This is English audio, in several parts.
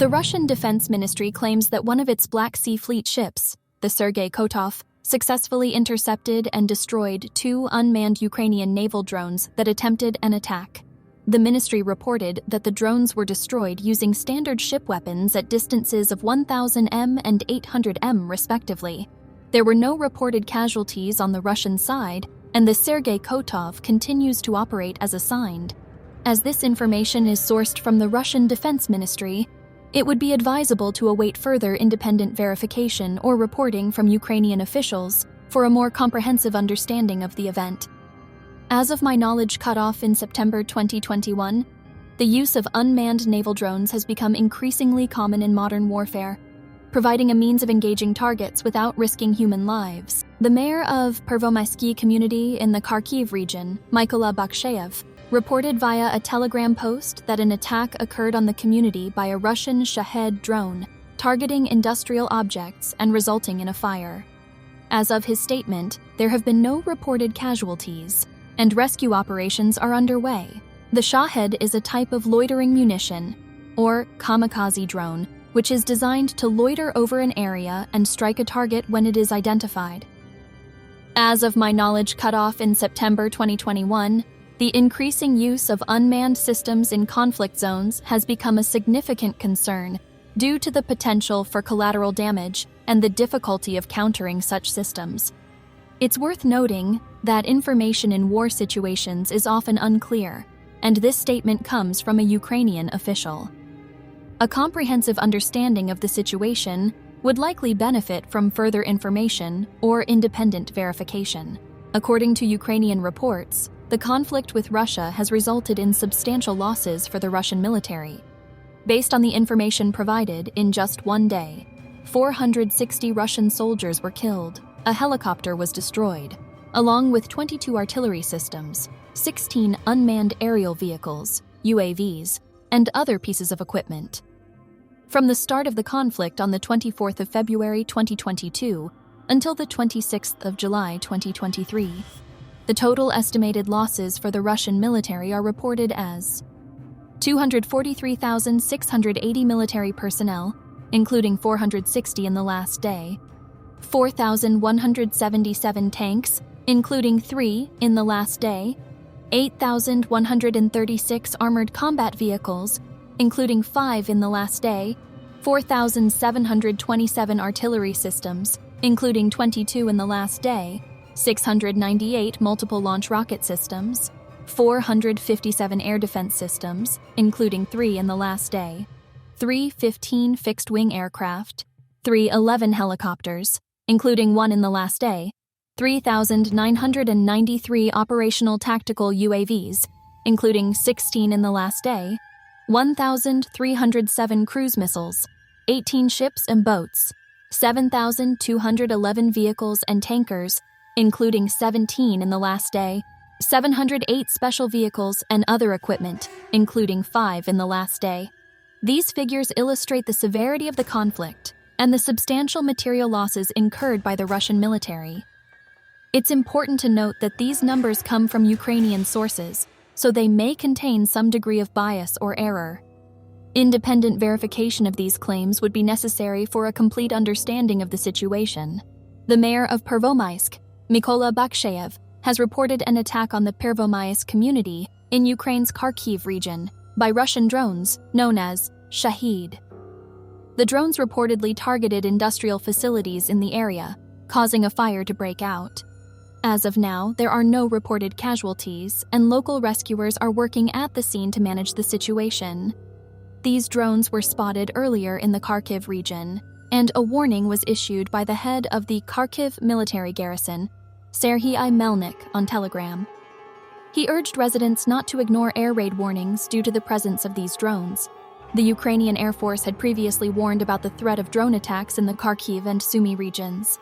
The Russian Defense Ministry claims that one of its Black Sea Fleet ships, the Sergei Kotov, successfully intercepted and destroyed 2 unmanned Ukrainian naval drones that attempted an attack. The ministry reported that the drones were destroyed using standard ship weapons at distances of 1,000 m and 800 m respectively. There were no reported casualties on the Russian side, and the Sergei Kotov continues to operate as assigned. As this information is sourced from the Russian Defense Ministry, it would be advisable to await further independent verification or reporting from Ukrainian officials for a more comprehensive understanding of the event. As of my knowledge cutoff in September 2021, the use of unmanned naval drones has become increasingly common in modern warfare, providing a means of engaging targets without risking human lives. The mayor of Pervomaisky community in the Kharkiv region, Mykolaiv, reported via a Telegram post that an attack occurred on the community by a Russian Shahed drone, targeting industrial objects and resulting in a fire. As of his statement, there have been no reported casualties, and rescue operations are underway. The Shahed is a type of loitering munition, or kamikaze drone, which is designed to loiter over an area and strike a target when it is identified. As of my knowledge cutoff in September 2021, the increasing use of unmanned systems in conflict zones has become a significant concern due to the potential for collateral damage and the difficulty of countering such systems. It's worth noting that information in war situations is often unclear, and this statement comes from a Ukrainian official. A comprehensive understanding of the situation would likely benefit from further information or independent verification. According to Ukrainian reports, the conflict with Russia has resulted in substantial losses for the Russian military. Based on the information provided, in just one day, 460 Russian soldiers were killed, a helicopter was destroyed, along with 22 artillery systems, 16 unmanned aerial vehicles, UAVs, and other pieces of equipment. From the start of the conflict on the 24th of February 2022 until the 26th of July 2023, the total estimated losses for the Russian military are reported as 243,680 military personnel, including 460 in the last day, 4,177 tanks, including 3 in the last day, 8,136 armored combat vehicles, including 5 in the last day, 4,727 artillery systems, including 22 in the last day, 698 multiple launch rocket systems, 457 air defense systems, including 3 in the last day, 315 fixed-wing aircraft, 311 helicopters, including 1 in the last day, 3,993 operational tactical UAVs, including 16 in the last day, 1,307 cruise missiles, 18 ships and boats, 7,211 vehicles and tankers, including 17 in the last day, 708 special vehicles and other equipment, including 5 in the last day. These figures illustrate the severity of the conflict and the substantial material losses incurred by the Russian military. It's important to note that these numbers come from Ukrainian sources, so they may contain some degree of bias or error. Independent verification of these claims would be necessary for a complete understanding of the situation. The mayor of Pervomaisky, Mykolaiv, has reported an attack on the Pervomaisky community in Ukraine's Kharkiv region by Russian drones known as Shahed. The drones reportedly targeted industrial facilities in the area, causing a fire to break out. As of now, there are no reported casualties, and local rescuers are working at the scene to manage the situation. These drones were spotted earlier in the Kharkiv region, and a warning was issued by the head of the Kharkiv military garrison, Serhiy Melnik, on Telegram. He urged residents not to ignore air raid warnings due to the presence of these drones. The Ukrainian Air Force had previously warned about the threat of drone attacks in the Kharkiv and Sumy regions.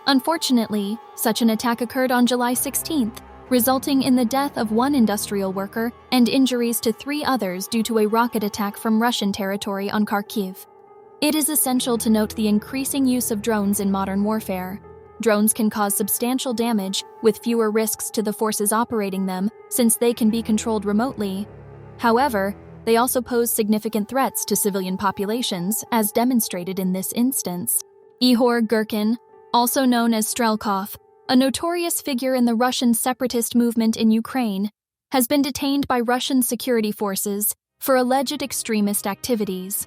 Unfortunately, such an attack occurred on July 16th, resulting in the death of 1 industrial worker and injuries to 3 others due to a rocket attack from Russian territory on Kharkiv. It is essential to note the increasing use of drones in modern warfare. Drones can cause substantial damage with fewer risks to the forces operating them, since they can be controlled remotely. However, they also pose significant threats to civilian populations, as demonstrated in this instance. Ihor Girkin, also known as Strelkov, a notorious figure in the Russian separatist movement in Ukraine, has been detained by Russian security forces for alleged extremist activities.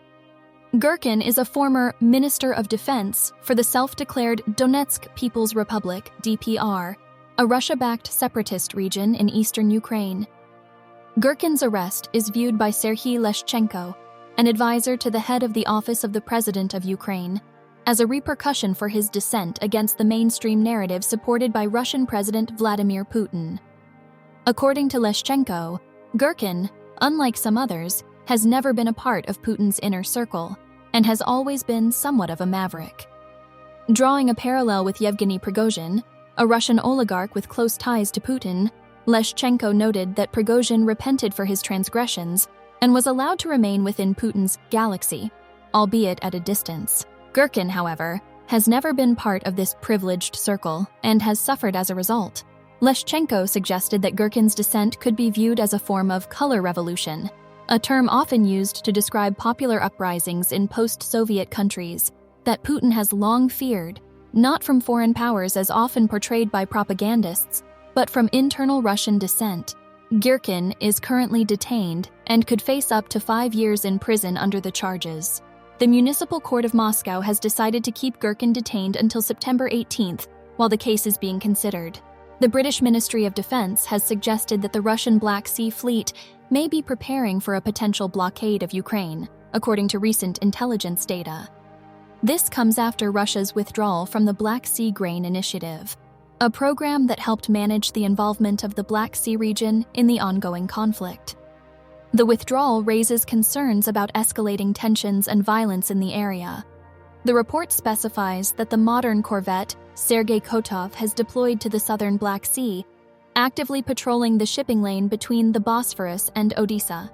Girkin is a former Minister of Defense for the self-declared Donetsk People's Republic, DPR, a Russia-backed separatist region in eastern Ukraine. Girkin's arrest is viewed by Serhiy Leshchenko, an advisor to the head of the Office of the President of Ukraine, as a repercussion for his dissent against the mainstream narrative supported by Russian President Vladimir Putin. According to Leshchenko, Girkin, unlike some others, has never been a part of Putin's inner circle and has always been somewhat of a maverick. Drawing a parallel with Yevgeny Prigozhin, a Russian oligarch with close ties to Putin, Leshchenko noted that Prigozhin repented for his transgressions and was allowed to remain within Putin's galaxy, albeit at a distance. Girkin, however, has never been part of this privileged circle and has suffered as a result. Leshchenko suggested that Girkin's dissent could be viewed as a form of color revolution, a term often used to describe popular uprisings in post-Soviet countries that Putin has long feared, not from foreign powers as often portrayed by propagandists, but from internal Russian dissent. Girkin is currently detained and could face up to 5 years in prison under the charges. The Municipal Court of Moscow has decided to keep Girkin detained until September 18th, while the case is being considered. The British Ministry of Defense has suggested that the Russian Black Sea Fleet may be preparing for a potential blockade of Ukraine, according to recent intelligence data. This comes after Russia's withdrawal from the Black Sea Grain Initiative, a program that helped manage the involvement of the Black Sea region in the ongoing conflict. The withdrawal raises concerns about escalating tensions and violence in the area. The report specifies that the modern corvette Sergei Kotov has deployed to the southern Black Sea, actively patrolling the shipping lane between the Bosphorus and Odessa.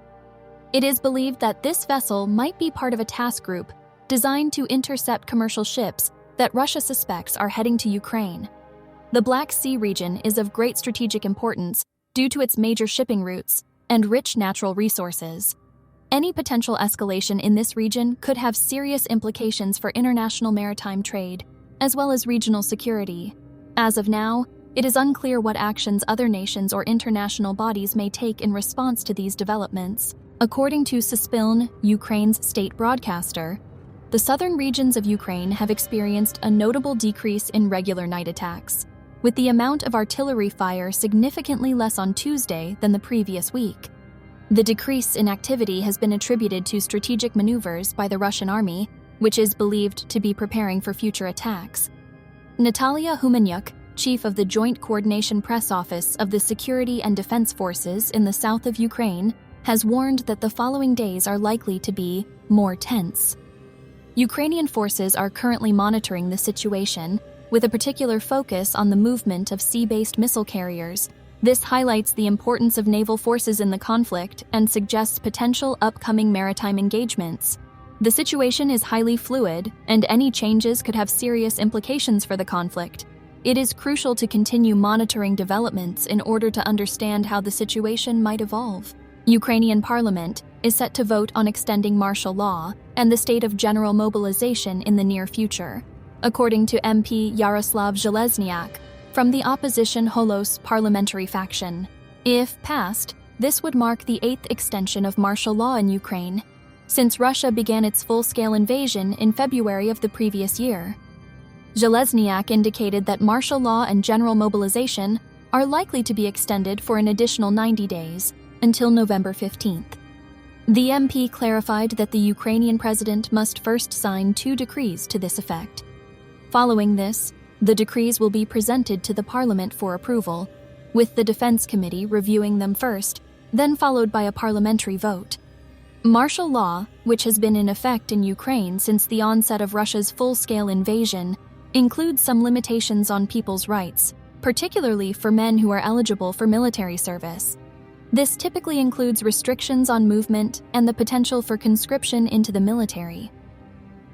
It is believed that this vessel might be part of a task group designed to intercept commercial ships that Russia suspects are heading to Ukraine. The Black Sea region is of great strategic importance due to its major shipping routes and rich natural resources. Any potential escalation in this region could have serious implications for international maritime trade, as well as regional security. As of now, it is unclear what actions other nations or international bodies may take in response to these developments. According to Suspiln, Ukraine's state broadcaster, the southern regions of Ukraine have experienced a notable decrease in regular night attacks, with the amount of artillery fire significantly less on Tuesday than the previous week. The decrease in activity has been attributed to strategic maneuvers by the Russian army, which is believed to be preparing for future attacks. Natalia Humanyuk, chief of the Joint Coordination Press Office of the Security and Defense Forces in the south of Ukraine, has warned that the following days are likely to be more tense. Ukrainian forces are currently monitoring the situation, with a particular focus on the movement of sea-based missile carriers. This highlights the importance of naval forces in the conflict and suggests potential upcoming maritime engagements. The situation is highly fluid, and any changes could have serious implications for the conflict. It is crucial to continue monitoring developments in order to understand how the situation might evolve. Ukrainian parliament is set to vote on extending martial law and the state of general mobilization in the near future, according to MP Yaroslav Zhelezniak from the opposition Holos parliamentary faction. If passed, this would mark the 8th extension of martial law in Ukraine, since Russia began its full-scale invasion in February of the previous year. Zhelezniak indicated that martial law and general mobilization are likely to be extended for an additional 90 days, until November 15th. The MP clarified that the Ukrainian president must first sign 2 decrees to this effect. Following this, the decrees will be presented to the parliament for approval, with the Defense Committee reviewing them first, then followed by a parliamentary vote. Martial law, which has been in effect in Ukraine since the onset of Russia's full-scale invasion, includes some limitations on people's rights, particularly for men who are eligible for military service. This typically includes restrictions on movement and the potential for conscription into the military.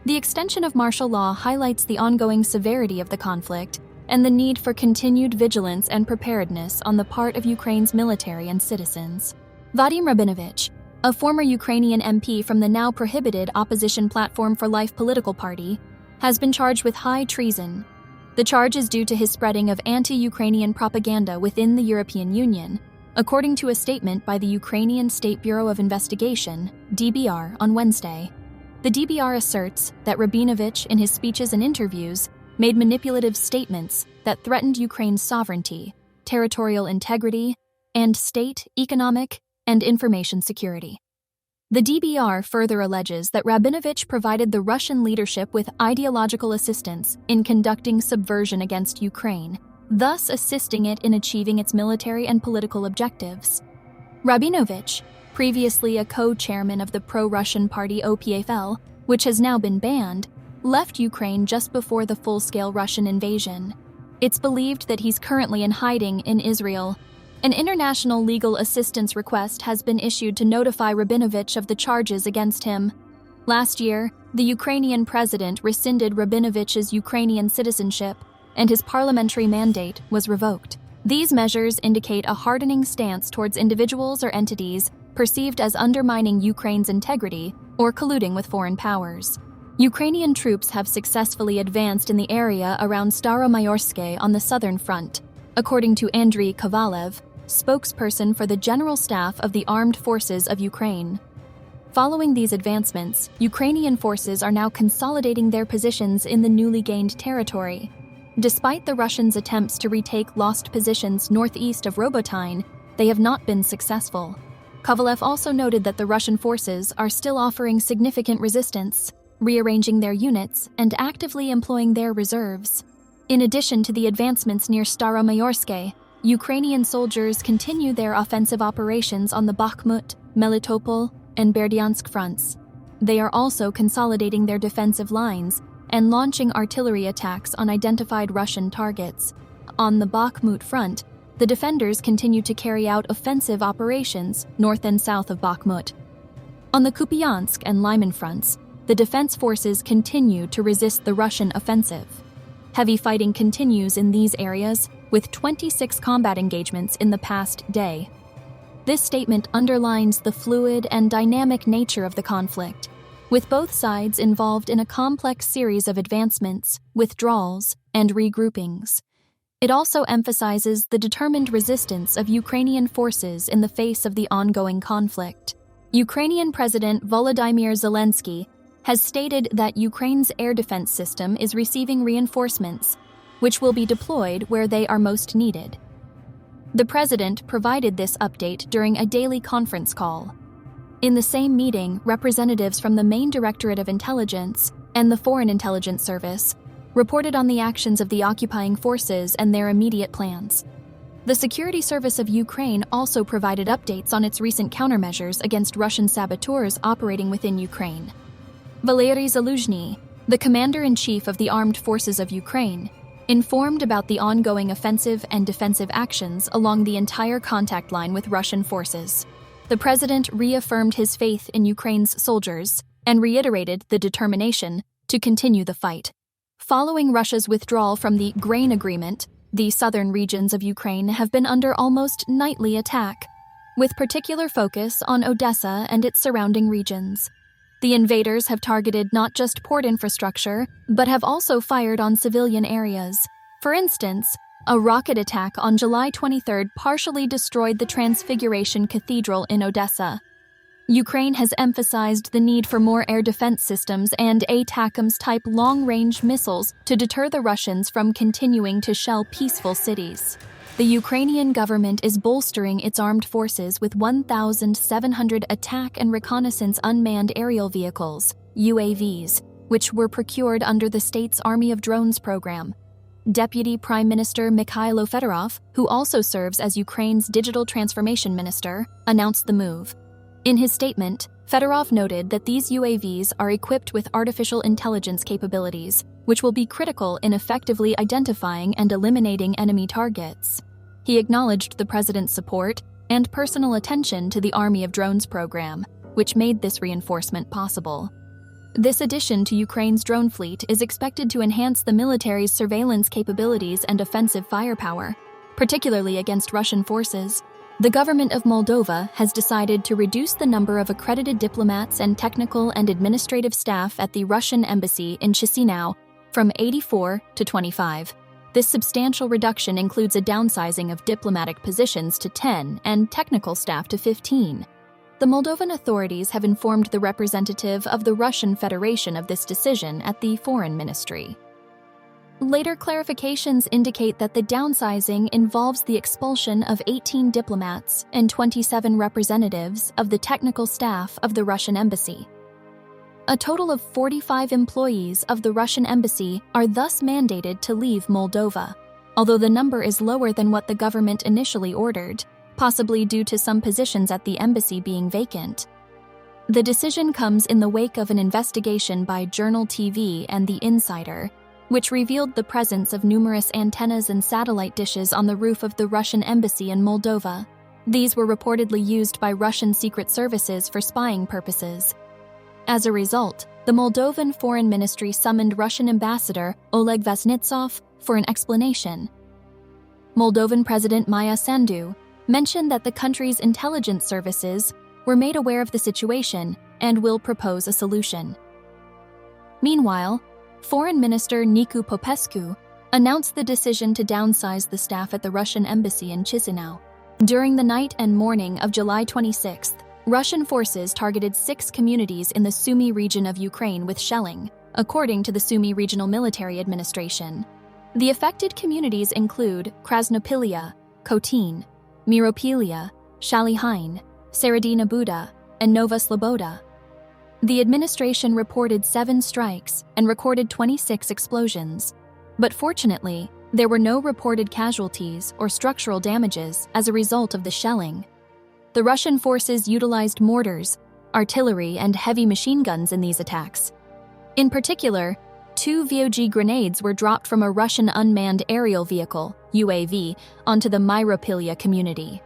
The extension of martial law highlights the ongoing severity of the conflict and the need for continued vigilance and preparedness on the part of Ukraine's military and citizens. Vadim Rabinovich, a former Ukrainian MP from the now prohibited Opposition Platform for Life political party, has been charged with high treason. The charge is due to his spreading of anti-Ukrainian propaganda within the European Union, according to a statement by the Ukrainian State Bureau of Investigation, DBR, on Wednesday. The DBR asserts that Rabinovich, in his speeches and interviews, made manipulative statements that threatened Ukraine's sovereignty, territorial integrity, and state, economic, and information security. The DBR further alleges that Rabinovich provided the Russian leadership with ideological assistance in conducting subversion against Ukraine, thus assisting it in achieving its military and political objectives. Rabinovich, previously a co-chairman of the pro-Russian party OPFL, which has now been banned, left Ukraine just before the full-scale Russian invasion. It's believed that he's currently in hiding in Israel. An international legal assistance request has been issued to notify Rabinovich of the charges against him. Last year, the Ukrainian president rescinded Rabinovich's Ukrainian citizenship, and his parliamentary mandate was revoked. These measures indicate a hardening stance towards individuals or entities perceived as undermining Ukraine's integrity or colluding with foreign powers. Ukrainian troops have successfully advanced in the area around Staromaiorske on the southern front, according to Andriy Kovalev, spokesperson for the General Staff of the Armed Forces of Ukraine. Following these advancements, Ukrainian forces are now consolidating their positions in the newly gained territory. Despite the Russians' attempts to retake lost positions northeast of Robotyne, they have not been successful. Kovalev also noted that the Russian forces are still offering significant resistance, rearranging their units and actively employing their reserves. In addition to the advancements near Staromaiorske, Ukrainian soldiers continue their offensive operations on the Bakhmut, Melitopol, and Berdyansk fronts. They are also consolidating their defensive lines and launching artillery attacks on identified Russian targets. On the Bakhmut front, the defenders continue to carry out offensive operations north and south of Bakhmut. On the Kupiansk and Lyman fronts, the defense forces continue to resist the Russian offensive. Heavy fighting continues in these areas, with 26 combat engagements in the past day. This statement underlines the fluid and dynamic nature of the conflict, with both sides involved in a complex series of advancements, withdrawals, and regroupings. It also emphasizes the determined resistance of Ukrainian forces in the face of the ongoing conflict. Ukrainian President Volodymyr Zelensky has stated that Ukraine's air defense system is receiving reinforcements, which will be deployed where they are most needed. The president provided this update during a daily conference call. In the same meeting, representatives from the Main Directorate of Intelligence and the Foreign Intelligence Service reported on the actions of the occupying forces and their immediate plans. The Security Service of Ukraine also provided updates on its recent countermeasures against Russian saboteurs operating within Ukraine. Valery Zaluzhny, the commander-in-chief of the Armed Forces of Ukraine, informed about the ongoing offensive and defensive actions along the entire contact line with Russian forces. The president reaffirmed his faith in Ukraine's soldiers and reiterated the determination to continue the fight. Following Russia's withdrawal from the grain agreement, the southern regions of Ukraine have been under almost nightly attack, with particular focus on Odessa and its surrounding regions. The invaders have targeted not just port infrastructure, but have also fired on civilian areas. For instance, a rocket attack on July 23 partially destroyed the Transfiguration Cathedral in Odessa. Ukraine has emphasized the need for more air defense systems and ATACMS-type long-range missiles to deter the Russians from continuing to shell peaceful cities. The Ukrainian government is bolstering its armed forces with 1,700 attack and reconnaissance unmanned aerial vehicles, UAVs, which were procured under the state's Army of Drones program. Deputy Prime Minister Mikhailo Fedorov, who also serves as Ukraine's digital transformation minister, announced the move. In his statement, Fedorov noted that these UAVs are equipped with artificial intelligence capabilities, which will be critical in effectively identifying and eliminating enemy targets. He acknowledged the president's support and personal attention to the Army of Drones program, which made this reinforcement possible. This addition to Ukraine's drone fleet is expected to enhance the military's surveillance capabilities and offensive firepower, particularly against Russian forces. The government of Moldova has decided to reduce the number of accredited diplomats and technical and administrative staff at the Russian embassy in Chisinau from 84 to 25. This substantial reduction includes a downsizing of diplomatic positions to 10 and technical staff to 15. The Moldovan authorities have informed the representative of the Russian Federation of this decision at the Foreign Ministry. Later clarifications indicate that the downsizing involves the expulsion of 18 diplomats and 27 representatives of the technical staff of the Russian embassy. A total of 45 employees of the Russian embassy are thus mandated to leave Moldova, although the number is lower than what the government initially ordered, possibly due to some positions at the embassy being vacant. The decision comes in the wake of an investigation by Journal TV and The Insider, which revealed the presence of numerous antennas and satellite dishes on the roof of the Russian embassy in Moldova. These were reportedly used by Russian secret services for spying purposes. As a result, the Moldovan Foreign Ministry summoned Russian ambassador Oleg Vaznitsov for an explanation. Moldovan President Maia Sandu mentioned that the country's intelligence services were made aware of the situation and will propose a solution. Meanwhile, Foreign Minister Nicu Popescu announced the decision to downsize the staff at the Russian embassy in Chisinau. During the night and morning of July 26th, Russian forces targeted 6 communities in the Sumy region of Ukraine with shelling, according to the Sumy Regional Military Administration. The affected communities include Krasnopilia, Kotin, Miropilia, Shalihain, Seredina Buda, and Nova Sloboda. The administration reported 7 strikes and recorded 26 explosions. But fortunately, there were no reported casualties or structural damages as a result of the shelling. The Russian forces utilized mortars, artillery, and heavy machine guns in these attacks. In particular, 2 VOG grenades were dropped from a Russian unmanned aerial vehicle, UAV, onto the Myropilia community.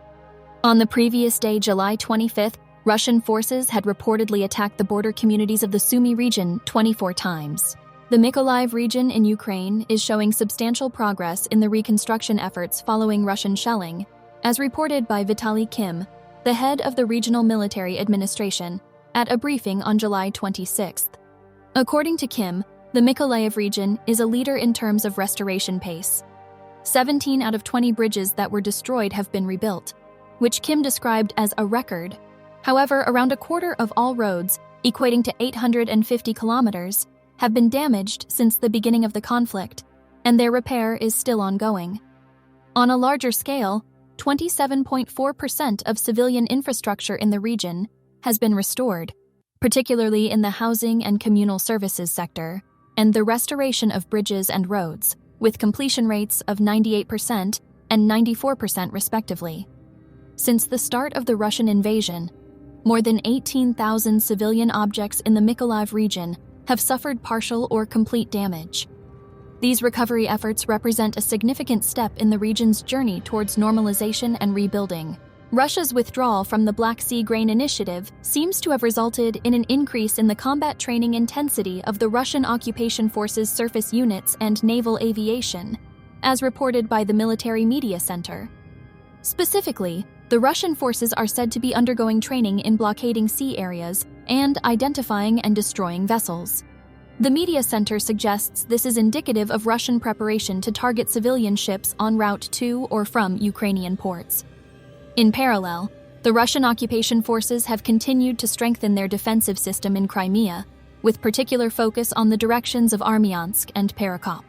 On the previous day, July 25th, Russian forces had reportedly attacked the border communities of the Sumy region 24 times. The Mykolaiv region in Ukraine is showing substantial progress in the reconstruction efforts following Russian shelling, as reported by Vitaly Kim, the head of the Regional Military Administration, at a briefing on July 26th. According to Kim, the Mykolaiv region is a leader in terms of restoration pace. 17 out of 20 bridges that were destroyed have been rebuilt, which Kim described as a record. However, around a quarter of all roads, equating to 850 kilometers, have been damaged since the beginning of the conflict, and their repair is still ongoing. On a larger scale, 27.4% of civilian infrastructure in the region has been restored, particularly in the housing and communal services sector, and the restoration of bridges and roads, with completion rates of 98% and 94% respectively. Since the start of the Russian invasion, more than 18,000 civilian objects in the Mykolaiv region have suffered partial or complete damage. These recovery efforts represent a significant step in the region's journey towards normalization and rebuilding. Russia's withdrawal from the Black Sea Grain Initiative seems to have resulted in an increase in the combat training intensity of the Russian occupation forces' surface units and naval aviation, as reported by the Military Media Center. Specifically, the Russian forces are said to be undergoing training in blockading sea areas and identifying and destroying vessels. The media center suggests this is indicative of Russian preparation to target civilian ships en route to or from Ukrainian ports. In parallel, the Russian occupation forces have continued to strengthen their defensive system in Crimea, with particular focus on the directions of Armyansk and Perekop.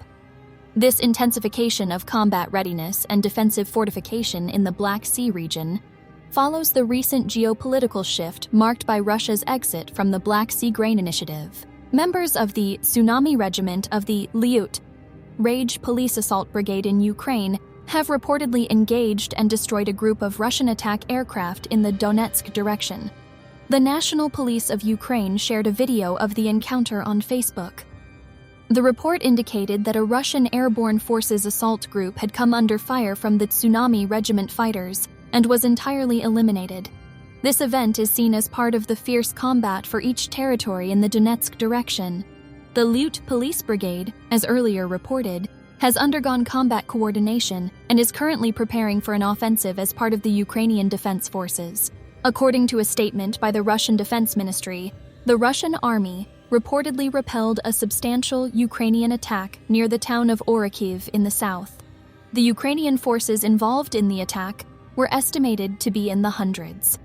This intensification of combat readiness and defensive fortification in the Black Sea region follows the recent geopolitical shift marked by Russia's exit from the Black Sea Grain Initiative. Members of the Tsunami Regiment of the Lyut Rage Police Assault Brigade in Ukraine have reportedly engaged and destroyed a group of Russian attack aircraft in the Donetsk direction. The National Police of Ukraine shared a video of the encounter on Facebook. The report indicated that a Russian airborne forces assault group had come under fire from the Tsunami Regiment fighters and was entirely eliminated. This event is seen as part of the fierce combat for each territory in the Donetsk direction. The Lyut Police Brigade, as earlier reported, has undergone combat coordination and is currently preparing for an offensive as part of the Ukrainian Defense Forces. According to a statement by the Russian Defense Ministry, the Russian army reportedly repelled a substantial Ukrainian attack near the town of Kharkiv in the south. The Ukrainian forces involved in the attack were estimated to be in the hundreds.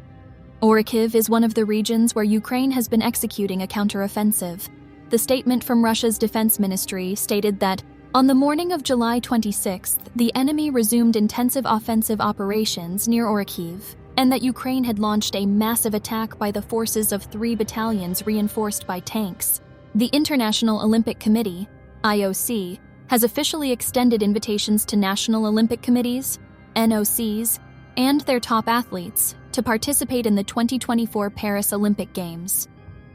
Kharkiv is one of the regions where Ukraine has been executing a counteroffensive. The statement from Russia's defense ministry stated that on the morning of July 26th, the enemy resumed intensive offensive operations near Kharkiv, and that Ukraine had launched a massive attack by the forces of 3 battalions reinforced by tanks. The International Olympic Committee, IOC, has officially extended invitations to National Olympic Committees, NOCs, and their top athletes to participate in the 2024 Paris Olympic Games.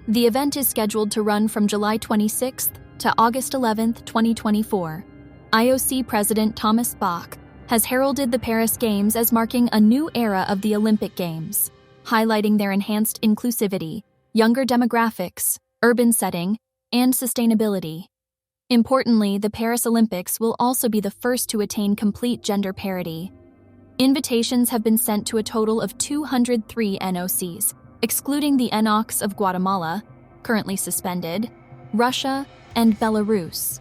The event is scheduled to run from July 26th to August 11th, 2024. IOC President Thomas Bach has heralded the Paris Games as marking a new era of the Olympic Games, highlighting their enhanced inclusivity, younger demographics, urban setting, and sustainability. Importantly, the Paris Olympics will also be the first to attain complete gender parity. Invitations have been sent to a total of 203 NOCs, excluding the NOCs of Guatemala, currently suspended, Russia, and Belarus.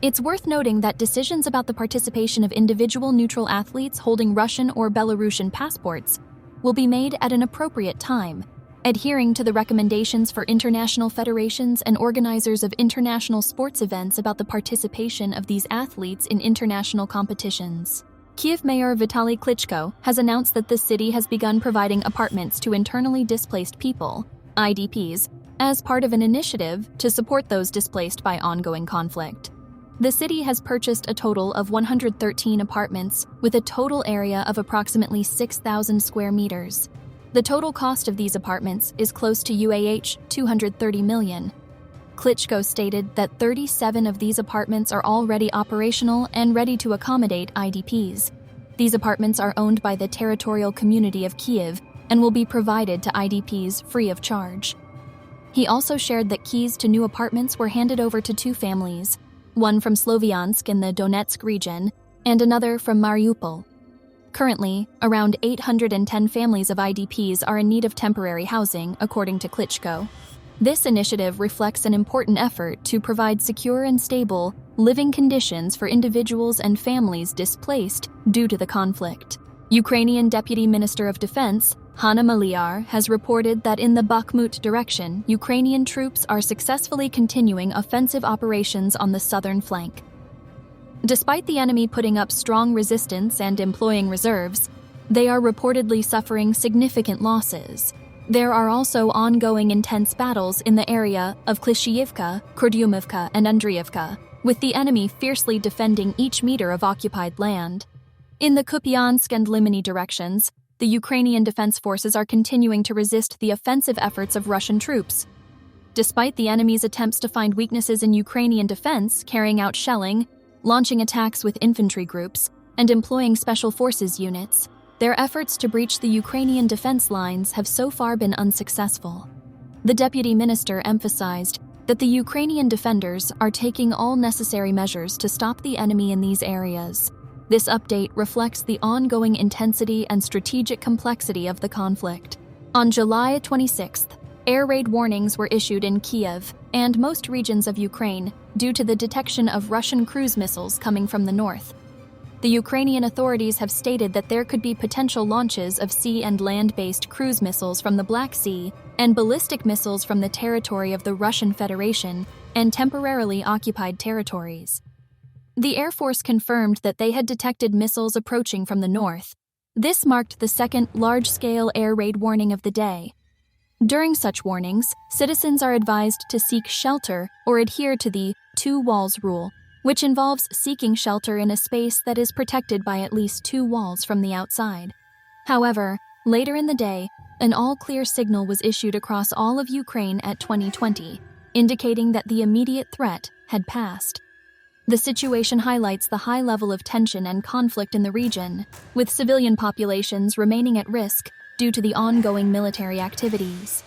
It's worth noting that decisions about the participation of individual neutral athletes holding Russian or Belarusian passports will be made at an appropriate time, adhering to the recommendations for international federations and organizers of international sports events about the participation of these athletes in international competitions. Kyiv Mayor Vitaly Klitschko has announced that the city has begun providing apartments to internally displaced people, IDPs, as part of an initiative to support those displaced by ongoing conflict. The city has purchased a total of 113 apartments with a total area of approximately 6,000 square meters. The total cost of these apartments is close to UAH 230 million. Klitschko stated that 37 of these apartments are already operational and ready to accommodate IDPs. These apartments are owned by the territorial community of Kyiv and will be provided to IDPs free of charge. He also shared that keys to new apartments were handed over to 2 families, one from Sloviansk in the Donetsk region and another from Mariupol. Currently, around 810 families of IDPs are in need of temporary housing, according to Klitschko. This initiative reflects an important effort to provide secure and stable living conditions for individuals and families displaced due to the conflict. Ukrainian Deputy Minister of Defense, Hanna Maliar, has reported that in the Bakhmut direction, Ukrainian troops are successfully continuing offensive operations on the southern flank. Despite the enemy putting up strong resistance and employing reserves, they are reportedly suffering significant losses. There are also ongoing intense battles in the area of Klishchiivka, Kurdyumovka, and Andriivka, with the enemy fiercely defending each meter of occupied land. In the Kupiansk and Limany directions, the Ukrainian defense forces are continuing to resist the offensive efforts of Russian troops. Despite the enemy's attempts to find weaknesses in Ukrainian defense, carrying out shelling, launching attacks with infantry groups, and employing special forces units, their efforts to breach the Ukrainian defense lines have so far been unsuccessful. The deputy minister emphasized that the Ukrainian defenders are taking all necessary measures to stop the enemy in these areas. This update reflects the ongoing intensity and strategic complexity of the conflict. On July 26th, air raid warnings were issued in Kyiv and most regions of Ukraine due to the detection of Russian cruise missiles coming from the north. The Ukrainian authorities have stated that there could be potential launches of sea and land-based cruise missiles from the Black Sea and ballistic missiles from the territory of the Russian Federation and temporarily occupied territories. The Air Force confirmed that they had detected missiles approaching from the north. This marked the second large-scale air raid warning of the day. During such warnings, citizens are advised to seek shelter or adhere to the 2 walls rule, which involves seeking shelter in a space that is protected by at least 2 walls from the outside. However, later in the day, an all-clear signal was issued across all of Ukraine at 2020, indicating that the immediate threat had passed. The situation highlights the high level of tension and conflict in the region, with civilian populations remaining at risk due to the ongoing military activities.